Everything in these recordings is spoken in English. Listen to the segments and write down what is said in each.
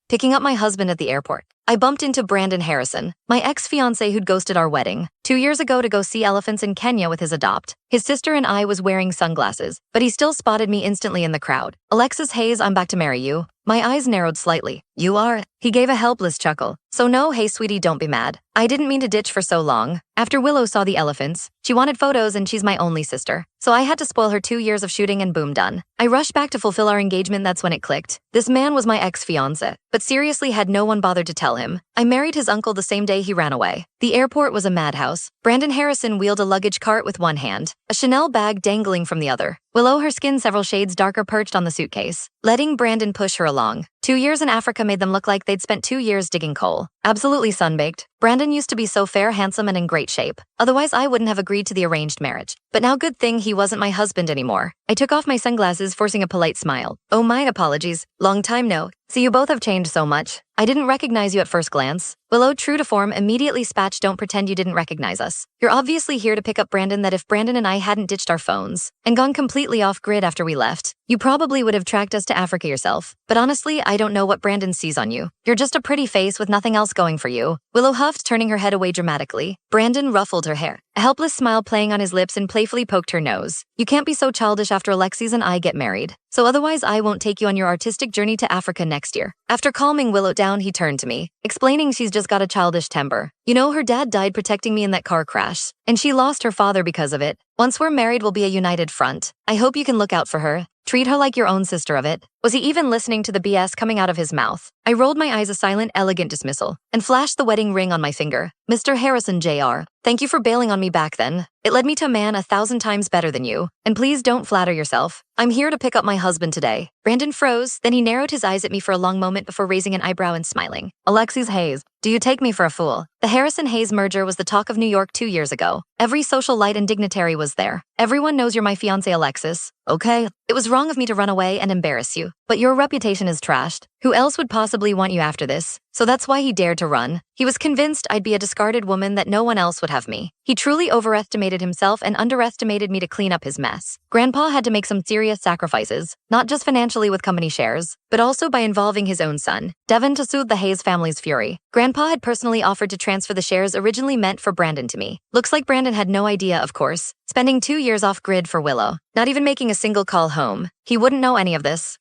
picking up my husband at the airport. I bumped into Brandon Harrison, my ex-fiancé who'd ghosted our wedding 2 years ago to go see elephants in Kenya with his adopt. His sister and I was wearing sunglasses, but he still spotted me instantly in the crowd. Alexis Hayes, I'm back to marry you. My eyes narrowed slightly. You are? He gave a helpless chuckle. So no, hey sweetie, don't be mad. I didn't mean to ditch for so long. After Willow saw the elephants, she wanted photos and she's my only sister. So I had to spoil her 2 years of shooting and boom, done. I rushed back to fulfill our engagement. That's when it clicked. This man was my ex-fiancé, but seriously had no one bothered to tell him. I married his uncle the same day he ran away. The airport was a madhouse. Brandon Harrison wheeled a luggage cart with one hand, a Chanel bag dangling from the other. Willow, her skin several shades darker, perched on the suitcase, letting Brandon push her along. 2 years in Africa made them look like they'd spent 2 years digging coal. Absolutely sunbaked. Brandon used to be so fair, handsome, and in great shape. Otherwise, I wouldn't have agreed to the arranged marriage. But now good thing he wasn't my husband anymore. I took off my sunglasses, forcing a polite smile. Oh, my apologies. Long time no. See, you both have changed so much. I didn't recognize you at first glance. Willow, true to form, immediately spatched, don't pretend you didn't recognize us. You're obviously here to pick up Brandon. That if Brandon and I hadn't ditched our phones and gone completely off grid after we left, you probably would have tracked us to Africa yourself. But honestly, I don't know what Brandon sees on you. You're just a pretty face with nothing else going for you. Willow huffed, turning her head away dramatically. Brandon ruffled her hair, a helpless smile playing on his lips, and playfully poked her nose. You can't be so childish after Alexis and I get married. So otherwise I won't take you on your artistic journey to Africa next year. After calming Willow down, he turned to me, explaining she's just got a childish temper. You know, her dad died protecting me in that car crash, and she lost her father because of it. Once we're married, we'll be a united front. I hope you can look out for her. Treat her like your own sister of it. Was he even listening to the BS coming out of his mouth? I rolled my eyes, a silent, elegant dismissal, and flashed the wedding ring on my finger. Mr. Harrison Jr., thank you for bailing on me back then. It led me to a man 1,000 times better than you. And please don't flatter yourself. I'm here to pick up my husband today. Brandon froze, then he narrowed his eyes at me for a long moment before raising an eyebrow and smiling. Alexis Hayes, do you take me for a fool? The Harrison-Hayes merger was the talk of New York 2 years ago. Every socialite and dignitary was there. Everyone knows you're my fiancé, Alexis. Okay, it was wrong of me to run away and embarrass you, but your reputation is trashed. Who else would possibly want you after this? So that's why he dared to run. He was convinced I'd be a discarded woman, that no one else would have me. He truly overestimated himself and underestimated me to clean up his mess. Grandpa had to make some serious sacrifices, not just financially with company shares, but also by involving his own son, Devin, to soothe the Hayes family's fury. Grandpa had personally offered to transfer the shares originally meant for Brandon to me. Looks like Brandon had no idea, of course, spending 2 years off grid for Willow, not even making a single call home. He wouldn't know any of this.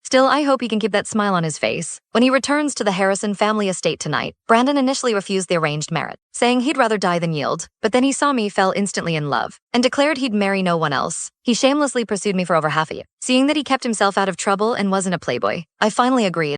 Still, I hope he can keep that smile on his face when he returns to the Harrison family estate tonight. Brandon initially refused the arranged marriage, saying he'd rather die than yield, but then he saw me, fell instantly in love, and declared he'd marry no one else. He shamelessly pursued me for over half a year. Seeing that he kept himself out of trouble and wasn't a playboy, I finally agreed.